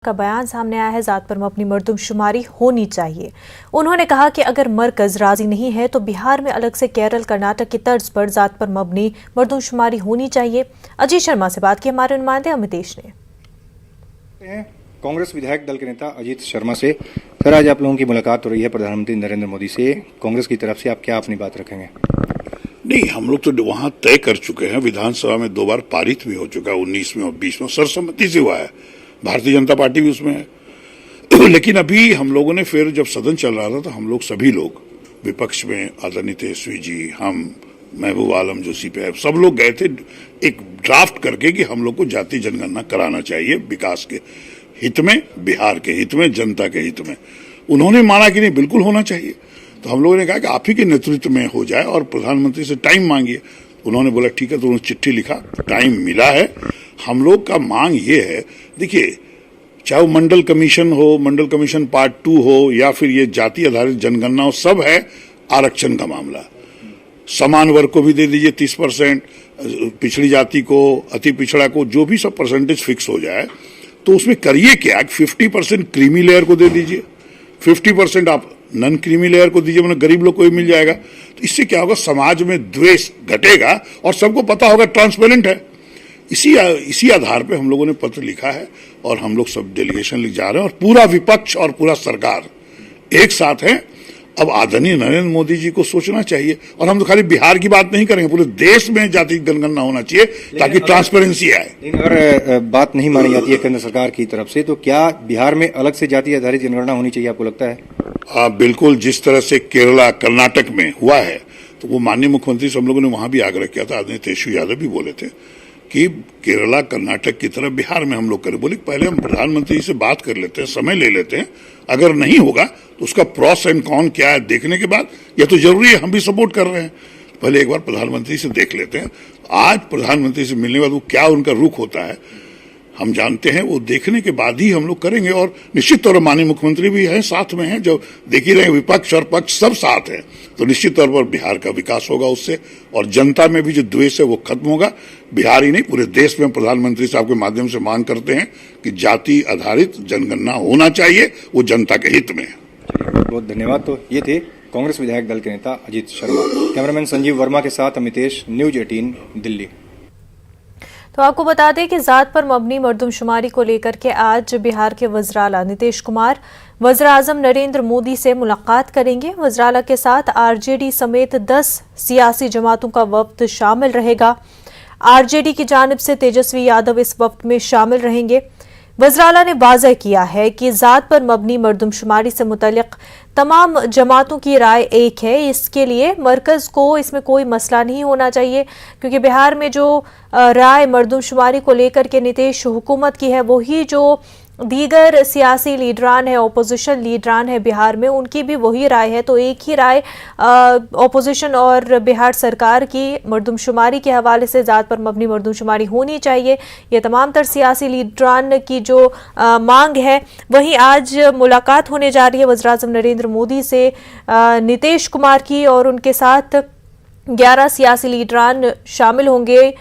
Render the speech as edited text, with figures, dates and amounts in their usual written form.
का बयान सामने आया है। जात पर मबनी मरदमशुमारी होनी चाहिए। उन्होंने कहा कि अगर मरकज राजी नहीं है तो बिहार में अलग से केरल कर्नाटक की तर्ज पर जात पर मबनी मरदमशुमारी होनी चाहिए। अजीत शर्मा से बात की हमारे नुमाइंदे अमितेश ने। कांग्रेस विधायक दल के नेता अजीत शर्मा से सर, आज आप लोगों की मुलाकात हो रही है प्रधानमंत्री नरेंद्र मोदी से। कांग्रेस की तरफ से आप क्या अपनी बात रखेंगे? नहीं, हम लोग तो वहां तय कर चुके हैं। विधानसभा में 2 बार पारित भी हो चुका है, 19 में और 20 में सर्वसम्मति से हुआ है। भारतीय जनता पार्टी भी उसमें है। लेकिन अभी हम लोगों ने फिर जब सदन चल रहा था तो हम लोग सभी लोग विपक्ष में आदरणीय तेजस्वी जी, हम, महबूब आलम जो सीपीआई, सब लोग गए थे एक ड्राफ्ट करके कि हम लोग को जातीय जनगणना कराना चाहिए विकास के हित में, बिहार के हित में, जनता के हित में। उन्होंने माना कि नहीं, बिल्कुल होना चाहिए। तो हम लोगों ने कहा कि आप ही के नेतृत्व में हो जाए और प्रधानमंत्री से टाइम मांगिए। उन्होंने बोला ठीक है, तो उन्होंने चिट्ठी लिखा, टाइम मिला है। हम लोग का मांग ये है, देखिए, चाहे वो मंडल कमीशन हो, मंडल कमीशन पार्ट 2 हो, या फिर ये जाति आधारित जनगणना हो, सब है आरक्षण का मामला। समान वर्ग को भी दे दीजिए 30%, पिछड़ी जाति को, अति पिछड़ा को, जो भी सब परसेंटेज फिक्स हो जाए। तो उसमें करिए क्या, 50% क्रीमी लेयर को दे दीजिए, 50% आप नॉन क्रीमी लेयर को दीजिए, मतलब गरीब लोग को भी मिल जाएगा। तो इससे क्या होगा, समाज में द्वेष घटेगा और सबको पता होगा, ट्रांसपेरेंट है। इसी आधार पे हम लोगों ने पत्र लिखा है और हम लोग सब डेलीगेशन लिख जा रहे हैं और पूरा विपक्ष और पूरा सरकार एक साथ है। अब आदरणीय नरेंद्र मोदी जी को सोचना चाहिए, और हम तो खाली बिहार की बात नहीं करेंगे, पूरे देश में जाति जनगणना होना चाहिए ताकि ट्रांसपेरेंसी आए। अगर बात नहीं मानी जाती है केंद्र सरकार की तरफ से, तो क्या बिहार में अलग से जाति आधारित जनगणना होनी चाहिए, आपको लगता है? बिल्कुल, जिस तरह से केरला कर्नाटक में हुआ है, तो वो माननीय मुख्यमंत्री से हम लोगों ने वहां भी आग्रह किया था। आदरणीय तेजस्वी यादव भी बोले थे कि केरला कर्नाटक की तरह बिहार में हम लोग करें। बोले पहले हम प्रधानमंत्री से बात कर लेते हैं, समय ले लेते हैं, अगर नहीं होगा तो उसका प्रॉस एंड कॉन क्या है देखने के बाद, यह तो जरूरी है, हम भी सपोर्ट कर रहे हैं, पहले एक बार प्रधानमंत्री से देख लेते हैं। आज प्रधानमंत्री से मिलने के बाद वो क्या उनका रुख होता है हम जानते हैं, वो देखने के बाद ही हम लोग करेंगे। और निश्चित तौर पर माननीय मुख्यमंत्री भी हैं, साथ में हैं, जो देख ही रहे हैं, विपक्ष और पक्ष सब साथ हैं। तो निश्चित तौर पर बिहार का विकास होगा उससे, और जनता में भी जो द्वेष है वो खत्म होगा। बिहार ही नहीं, पूरे देश में प्रधानमंत्री साहब के माध्यम से मांग करते हैं कि जाति आधारित जनगणना होना चाहिए, वो जनता के हित में है। बहुत बहुत धन्यवाद। तो ये थे कांग्रेस विधायक दल के नेता अजीत शर्मा। कैमरामैन संजीव वर्मा के साथ अमितेश, न्यूज 18 दिल्ली। तो आपको बता दें कि जात पर मबनी मरदमशुमारी को लेकर के आज बिहार के वज़राला नीतीश कुमार वज़ीर-ए-आज़म नरेंद्र मोदी से मुलाकात करेंगे। वज़राला के साथ आरजेडी समेत 10 सियासी जमातों का वफ्द शामिल रहेगा। आरजेडी की जानिब से तेजस्वी यादव इस वफ्द में शामिल रहेंगे। वज़राला ने वाज़ह किया है कि जात पर मबनी मरदमशुमारी से मुतल्लिक़ तमाम जमातों की राय एक है। इसके लिए मरकज़ को इसमें कोई मसला नहीं होना चाहिए, क्योंकि बिहार में जो राय मरदमशुमारी को लेकर के नीतीश हुकूमत की है, वही जो दीगर सियासी लीडरान है, ओपोजिशन लीडरान है बिहार में, उनकी भी वही राय है। तो एक ही राय ओपोजिशन और बिहार सरकार की मरदमशुमारी के हवाले से जात पर मबनी मरदमशुमारी होनी चाहिए। ये तमाम तर सियासी लीडरान की जो मांग है, वहीं आज मुलाकात होने जा रही है वज़ीर-ए-आज़म नरेंद्र मोदी से नीतीश कुमार की, और उनके साथ 11 सियासी लीडरान शामिल होंगे।